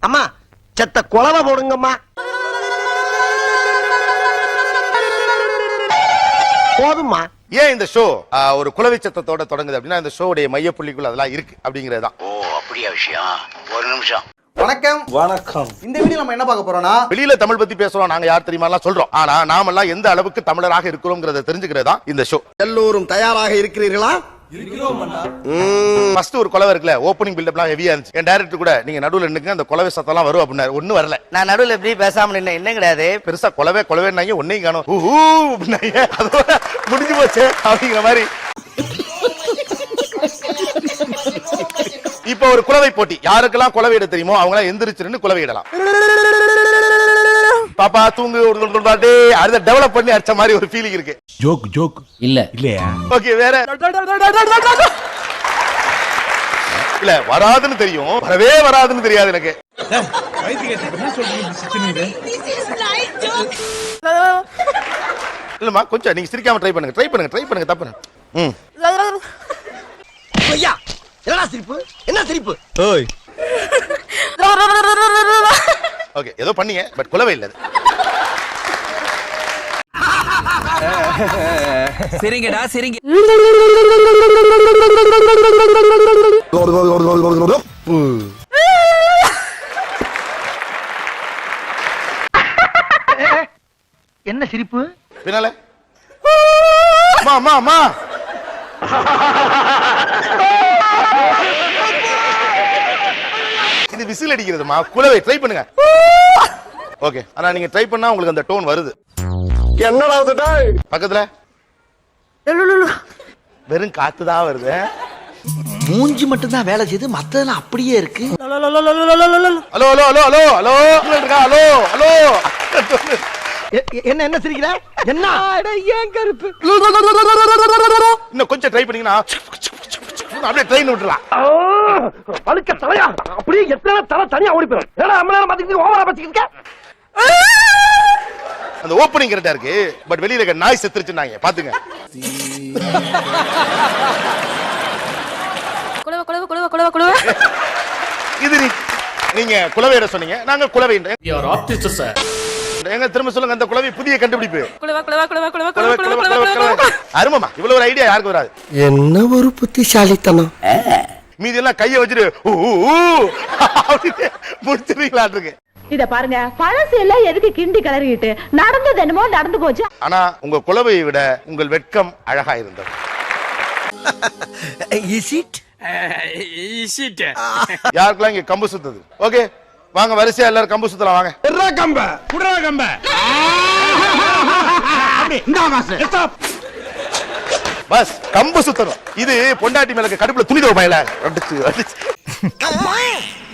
அம்மா செத்த குழவை போடுங்கம்மா. போதும்மா. ஏன் இந்த ஷோ ஒரு குலவை சத்தத்தோட தொடங்குது அப்படின்னா இந்த ஷோவுடைய மையப்புள்ளிக்குள்ள அதெல்லாம் இருக்கு அப்படிங்கறதுதான். ஓ அப்படியா விஷயம். ஒரு நிமிஷம். வணக்கம். வணக்கம். இந்த வீடியோ நம்ம என்ன பார்க்க போறோம்னா, வெளியில தமிழ் பத்தி பேசுறோம், நாங்க யார் தெரியுமா சொல்றோம். ஆனா நாமெல்லாம் எந்த அளவுக்கு தமிழராக இருக்கிறோம்ங்கறத தெரிஞ்சுக்கிறதா இந்த ஷோ. எல்லோரும் தயாராக இருக்கிறீர்களா? ஃபர்ஸ்ட் ஒரு குலவை இருக்குல்ல, ஓப்பனிங் பில்டப்லாம் ஹெவியா இருந்துச்சு. என் டைரக்டர் கூட நீங்க நடுவுல நின்னுங்க அந்த குலவை சத்தம்லாம் வரும் அப்படின்னாரு. ஒண்ணும் வரல. நான் நடுவுல எப்படி பேசாம நின்ன என்ன கிடையாது. பெருசா குலவைன்னாங்க ஒன்னையும் காணும். அப்படின்னாங்க. அதோட முடிஞ்சு போச்சு அப்படிங்கிற மாதிரி. இப்ப ஒரு குலவை போட்டி. யாருக்கெல்லாம் குலவை இட தெரியுமோ அவங்க எந்திரிச்சு குலவை இடலாம். பாப்பா தூங்கு அடுத்த டெவலப் பண்ணி அடிச்ச மாதிரி ஒரு ஃபீலிங் இருக்கு. ஜோக் இல்ல இல்லையா? ஓகே வேற இல்ல வராதுன்னு தெரியும், வரவே வராதுன்னு தெரியாது எனக்கு. இல்லம்மா கொஞ்சம் நீங்க சிரிக்காம ட்ரை பண்ணுங்க தப்பு. ஐயா என்னடா சிரிப்பு? என்ன சிரிப்பு? ஓய் ஓகே ஏதோ பண்ணீங்க பட் குலவை இல்ல. சரிங்கடா சரிங்க. என்ன சிரிப்பு? பின்னால அம்மா இது விசில் அடிக்கிறதுமா. குலவை ட்ரை பண்ணுங்க. ஓகே ஆனா நீங்க ட்ரை பண்ணா உங்களுக்கு அந்த டோன் வருது. என்னடா பக்கத்துல வெறும் காத்து தான் வருது. மூஞ்சி மட்டும் தான் வேலை செய்து மத்ததெல்லாம் அப்படியே இருக்கு. Hello hello hello hello hello இருக்கா? ஹலோ ஹலோ என்ன சிரிக்கிற? என்ன ஏன் கருப்பு? இன்னும் கொஞ்சம் ட்ரை பண்ணீங்கன்னா அப்படியே ட்ரெயின் விட்டுலாம். பழுக்க தலையா அப்படியே எத்தனை தலை தனியா ஓடி போயிடும். ஏன்னா நம்ம நேரம் பாத்துக்கிட்டு ஓவரா பாத்துக்கிட்டு அந்த ஓப்பனிங் கரெக்டா இருக்கு பட் வெளியில இருக்க நாய் செத்துருச்சுன்னாங்க பாத்துங்க. இது நீங்க குலவையிட சொன்னீங்க, நாங்க குலவையிட. எங்க திரும்ப சொல்லுங்க அந்த குலவை புதிய கண்டுபிடிப்பு. அருமமா இவ்வளவு ஒரு ஐடியா யாருக்கு வராது. என்ன ஒரு புத்திசாலித்தனம். மீதி எல்லாம் கைய வச்சுட்டு முடிச்சிருக்கீங்களா இருக்கு. இத பாருங்க பழசு எல்லாம் எதுக்கு கிண்டி கிளறிட்டு நடந்தது என்னமோ நடந்து போச்சு. ஆனா உங்க குலவையை விட உங்கள் வெட்கம் அழகா இருந்தது. யாருக்கெல்லாம் இங்க கம்பு சுத்தது? ஓகே வாங்க வரிசையா எல்லாரும் கம்பு சுத்தலாம் வாங்க. பஸ் கம்பு சுத்தணும். இது பொண்டாட்டி மேல கடுப்புல துணி துவைப்பாயில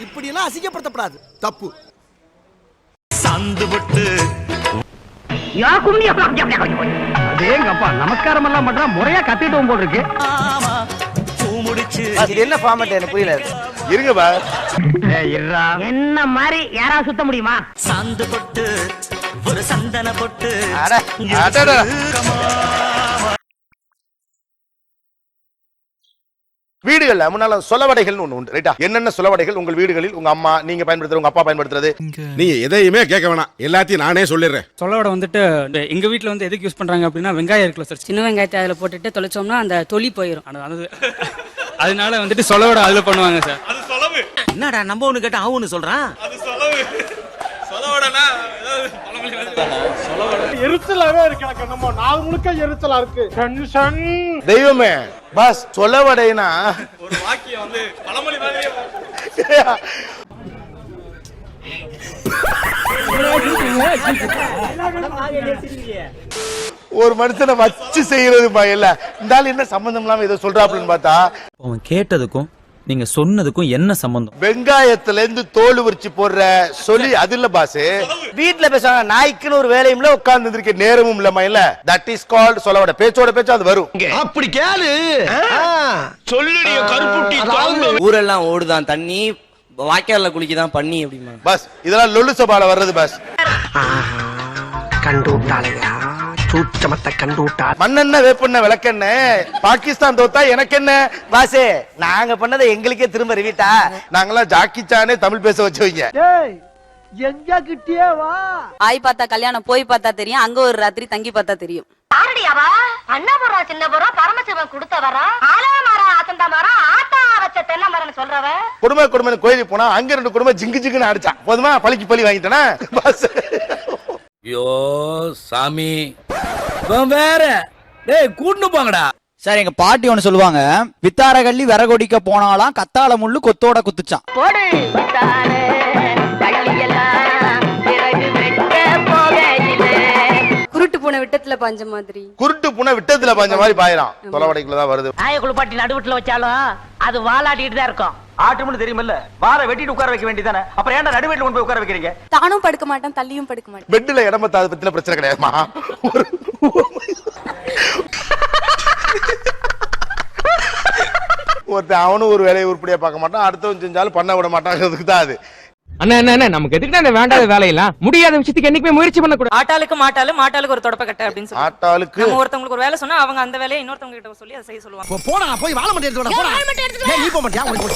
இப்படி எல்லாம் அசிங்கப்படுத்தப்படாது, தப்பு. நமஸ்காரம் எல்லாம் பண்றா முறையா கத்திட்டு போல் இருக்கு. இது என்ன ஃபார்மட் எனக்கு புரியல. இருங்க பார். என்ன மாதிரி யாராவது சுத்த முடியுமா? சாந்து பொட்டு ஒரு சந்தன பொட்டு. வீடுகள்ல முன்னால சொலவடைகள்னு ஒண்ணு உண்டு ரைட்டா? என்னென்ன சொலவடைகள் உங்கள் வீடுகளில் உங்க அம்மா நீங்க பயன்படுத்துறது, உங்க அப்பா பயன்படுத்துறது? நீங்க எதையுமே கேட்க வேணாம், எல்லாத்தையும் நானே சொல்லிடுறேன். சொலவடை வந்துட்டு எங்க வீட்ல வந்து எதுக்கு யூஸ் பண்றாங்க அப்படின்னா வெங்காயம் இருக்குல்ல சார், சின்ன வெங்காயத்தை அதுல போட்டுட்டு தொலைச்சோம்னா அந்த தொலி போயிடும். அதனால வந்துட்டு சொலவடை அதுல பண்ணுவாங்க சார். என்னடா நம்ம ஒண்ணு கேட்டா அவனு சொல்றான். தெய்வமே பஸ் சொலவடைனா ஒரு வாக்கியம் வந்து பழமொழி மாதிரி. ஒரு மனுஷனை வச்சு செய்யறது இல்ல இருந்தாலும் என்ன சம்பந்தம் இல்லாம ஏதோ சொல்றாப்லன்னு பார்த்தா அவன் கேட்டதுக்கும் நீங்க சொன்னதுக்கும் என்ன சம்பந்தம்? வெங்காயத்துல இருந்து தோல் உரிச்சு போடுற சொல்லி அது இல்ல பாஸ். வீட்டுல பேசுவாங்க நாய்க்குன்னு ஒரு வேலையும் இல்ல, உட்கார்ந்து இருக்க நேரமும் இல்லமா இல்ல. தட் இஸ் கால்ட் சொலவட. பேச்சோட பேச்சு அது வரும். அப்படி கேளு சொல்லுடைய கருப்புட்டி. ஊரெல்லாம் ஓடுதான் தண்ணி, வாய்க்கால்ல குளிக்குதான் பண்ணி அப்படிமா பஸ். இதெல்லாம் லொல்லு சபால வர்றது பஸ். கண்டு விட்டாளையா சூட்சமத்தை கண்டு விட்டார். மண்ணெண்ண வேப்பெண்ண விளக்கெண்ண பாகிஸ்தான் தோத்தா எனக்கு என்ன பாசே நாங்க பண்ணதை எங்களுக்கே திரும்ப ரிவீட்டா. நாங்கெல்லாம் ஜாக்கி சானே தமிழ் பேச வச்சவங்க. எங்க கிட்டே வா. ஆய் பார்த்தா கல்யாணம் போய் பார்த்தா தெரியும், அங்க ஒரு ராத்திரி தங்கி பார்த்தா தெரியும். யாரடியாவா? அண்ணபுரா சின்னபுரா பரமசிவன் கொடுத்தவரா? ஆலமரா ஆத்தண்டா மரம் ஆத்தா வச்ச தென்னை மரம்னு சொல்றவ. குடும்ப குடும்பம் கோயிலுக்கு போனா அங்க 2 குடும்பம் ஜிங்கு ஜிங்குன்னு அடிச்சான். போதுமா பழிக்கு பழி வாங்கிட்டேனா பாஸ். ஐயோ சாமி வேற டேய் கூட்டு போங்கடா. சார் எங்க பாட்டி ஒண்ணு சொல்லுவாங்க, வித்தாரகள்ளி விறகொடிக்க போனாலாம் கத்தாழ முள்ளு கொத்தோட குத்துச்சான். போடு வித்தானே கள்ளியெல்லாம் பிறகு வெட்ட போகையிலே. குருட்டு போன விட்டத்துல பாஞ்ச மாதிரி. குருட்டு புன விட்டத்துல பாஞ்ச மாதிரி பாயிரான். தொலைவடைக்குள்ளதான் வருது. நாய குளிப்பாட்டி நடுவுல வச்சாலும் அது வாலாடிட்டு தான் இருக்கும். ஆட்டும்னு தெரியுமில்ல, வார வெட்டிட்டு உட்கார வைக்க வேண்டியதானே. அப்புறம் ஏன்டா நடுவேட்ல கொண்டு போய் உட்கார வைக்கிறீங்க? தானும் படுக்க மாட்டான், தள்ளியும் படுக்க மாட்டான். பெட்ல இடம் பத்தாத பத்தின பிரச்சனை கிடையாதுமா. ஒருத்தன் அவனும் ஒரு வேலையை உருப்படியா பார்க்க மாட்டான், அடுத்தவன் செஞ்சாலும் பண்ண விட மாட்டாங்கிறதுக்கு தான் அது. அண்ணா என்ன நமக்கு எதுக்கு அந்த வேண்டாத வேலையெல்லாம், முடியாத விஷயத்துக்கு என்னைக்குமே முயற்சி பண்ண கூடாது. ஆட்டாளுக்கு மாட்டாளுக்கு ஒரு தொடப்ப கட்ட அப்படின்னு சொல்லி ஆட்டாளுக்கு நம்ம ஒருத்தவங்களுக்கு ஒரு வேலை சொன்னா அவங்க அந்த வேலையை இன்னொருத்தவங்க கிட்ட சொல்லி அதை செய்ய சொல்லுவாங்க. போடா போய் வாழ மாட்டே எடுத்து போடா. ஏய் நீ போக மாட்டியா? உனக்கு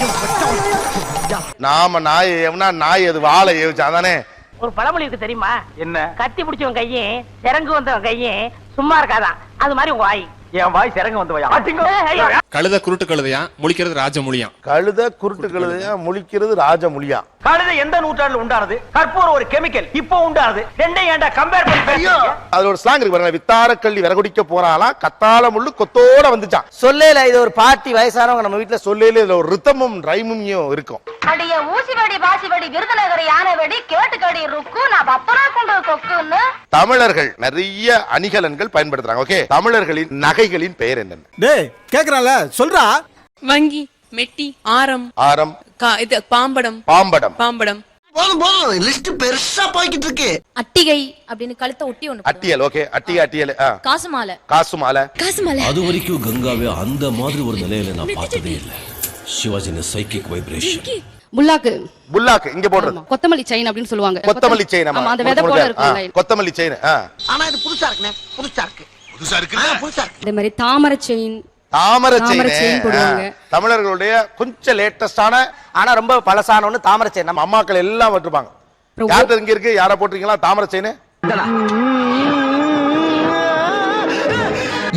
நாம நாய் எவனா நாய் அது வாழை ஏவிச்சா தானே. ஒரு பழமொழி இருக்கு தெரியுமா? என்ன? கத்தி பிடிச்சவன் கையும் சிறங்கு வந்தவன் கையும் சும்மா இருக்காதான். அது மாதிரி உங்க வாய். என் வாய் சிறங்க வந்து வாயா. கழுத குருட்டு கழுதையா முழிக்கிறது ராஜ மொழியா. கழுத குருட்டு கழுதையா முழிக்கிறது ராஜ மொழியா. கழுதை எந்த நூற்றாண்டுல உண்டானது? கற்பூரம் ஒரு கெமிக்கல், இப்போ உண்டானது. ரெண்டையும் ஏன்டா கம்பேர் பண்ணி பேசுறீங்க? அதுல ஒரு ஸ்லாங் இருக்கு பாருங்க, வித்தாரக்கள்ளி விறகுடிக்க போறாலாம் கத்தாழ முள்ளு கொத்தோட வந்துச்சான். சொல்லேல இது ஒரு பாட்டி வயசானவங்க நம்ம வீட்டுல சொல்லையில இதுல ஒரு ரித்தமும் ரைமும் இருக்கும். அடிய ஊசி வெடி பாசி வெடி விருதுநகர் யானை வெடி கேட்டுக்கடி ருக்கு நான் பப்பரா கொண்டு கொக்குன்னு. தமிழர்கள் நிறைய அணிகலன்கள் பயன்படுத்துறாங்க. ஓகே, தமிழர்களின் நகைகளின் பெயர் என்னென்ன? டேய் கேக்குறான்ல சொல்றா. வங்கி, மெட்டி, ஆரம், ஆரம், இது பாம்படம், பாம்படம். பாம்படம், போதும் போதும், லிஸ்ட் பெருசா போய்கிட்டு இருக்கு. அட்டிகை அப்படின்னு கழுத்தை ஒட்டி ஒண்ணு, அட்டியல். ஓகே, அட்டியல். காசு மாலை, காசு மாலை. காசு மாலை. அது வரைக்கும் கங்காவே அந்த மாதிரி ஒரு நிலையில நான் பார்த்ததே இல்ல. சிவாஜின சைக்கிக் வைப்ரேஷன். புல்லாக்கு, புல்லாக்கு இங்க போடுறது. கொத்தமல்லி செயின் அப்படின்னு சொல்லுவாங்க. கொத்தமல்லி செயின். ஆமா, அந்த விதை போல இருக்குங்க. கொத்தமல்லி செயின். ஆனா இது புதுசா இருக்குனே, புதுசா இருக்கு. புதுசா இருக்கு. இந்த மாதிரி தாமரை செயின், தாமரை செயின் செயின் போடுவாங்க. தமிழர்களுடைய கொஞ்சம் லேட்டஸ்டான ஆனா ரொம்ப பழசான ஒண்ணு தாமரை செயின். நம்ம அம்மாக்கள் எல்லாம் வச்சிருப்பாங்க. யார்கிட்ட இங்க இருக்கு, யார போட்டிருக்கீங்களா தாமரை செயின்?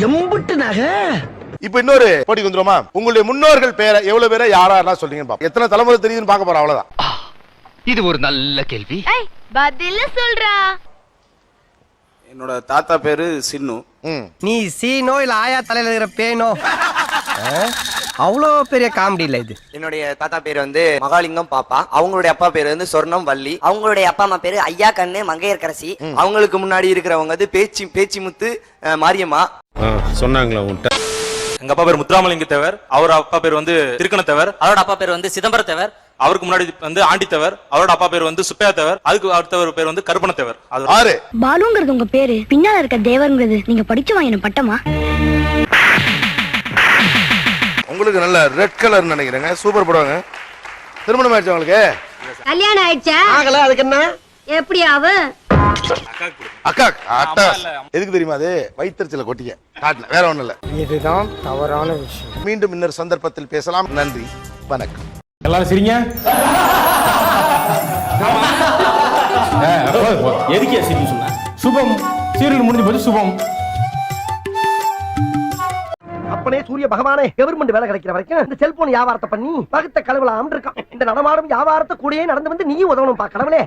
எம்புட்டு நகை. இப்ப இன்னொரு போட்டி வந்துருமா? உங்களுடைய முன்னோர்கள் பேரை எவ்வளவு பேரை யாரெல்லாம் சொல்றீங்கன்னு பாப்போம். எத்தனை தலைமுறை தெரியுதுன்னு பார்க்க போறோம், அவ்வளவுதான். இது ஒரு நல்ல கேள்வி. பதில சொல்றா. என்னோட தாத்தா பேரு சின்னு. நீ சீனோ இல்ல ஆயா தலையில இருக்கிற பேனோ? அவ்வளோ பெரிய காமெடி இல்ல இது. என்னுடைய தாத்தா பேர் வந்து மகாலிங்கம் பாப்பா. அவங்களுடைய அப்பா பேர் வந்து சொர்ணம் வள்ளி. அவங்களுடைய அப்பா அம்மா பேரு ஐயா கண்ணு மங்கையர்கரசி. அவங்களுக்கு முன்னாடி இருக்கிறவங்க வந்து பேச்சிமுத்து மாரியம்மா. சொன்னாங்களா உன்கிட்ட? எங்க அப்பா பேர் முத்துராமலிங்க தேவர். அவர் அப்பா பேர் வந்து திருக்கண தேவர். அவரோட அப்பா பேர் வந்து சிதம்பர தேவர். அவருக்கு முன்னாடி வந்து ஆண்டி தேவர். அவரோட அப்பா பேர் வந்து சுப்பையா தேவர். அதுக்கு அடுத்தவர் பேர் வந்து கருப்பண தேவர். ஆறு. பாலுங்கிறது உங்க பேரு, பின்னால இருக்க தேவர்ங்கிறது நீங்க படிச்சு வாங்கின பட்டமா? உங்களுக்கு நல்ல ரெட் கலர் நினைக்கிறேங்க. சூப்பர் படுவாங்க. திருமணம் ஆயிடுச்சு உங்களுக்கு? கல்யாணம் ஆயிடுச்சா? ஆகல, அதுக்கு என்ன? எப்படி ஆகும்? அக்கா அட்டா எதுக்கு தெரியுமா? அது வயிற்றுச்சல கொட்டிக்க காட்டல, வேற ஒண்ணும் இல்ல. இதுதான் தவறான விஷயம். மீண்டும் இன்னொரு சந்தர்ப்பத்தில் பேசலாம். நன்றி, வணக்கம். எல்லாரும் சரிங்க. எதுக்கே சரி சொன்ன? சுபம் சீரியல் முடிஞ்சு போச்சு. சுபம். அப்பனே சூரிய பகவானே, கவர்மெண்ட் வேலை கிடைக்கிற வரைக்கும் இந்த செல்போன் வியாபாரத்தை பண்ணி பகுத்த கழுவலாம் இருக்கான். இந்த நடமாடும் வியாபாரத்தை கூடயே நடந்து வந்து நீயும் உதவணும் பா கடவுளே.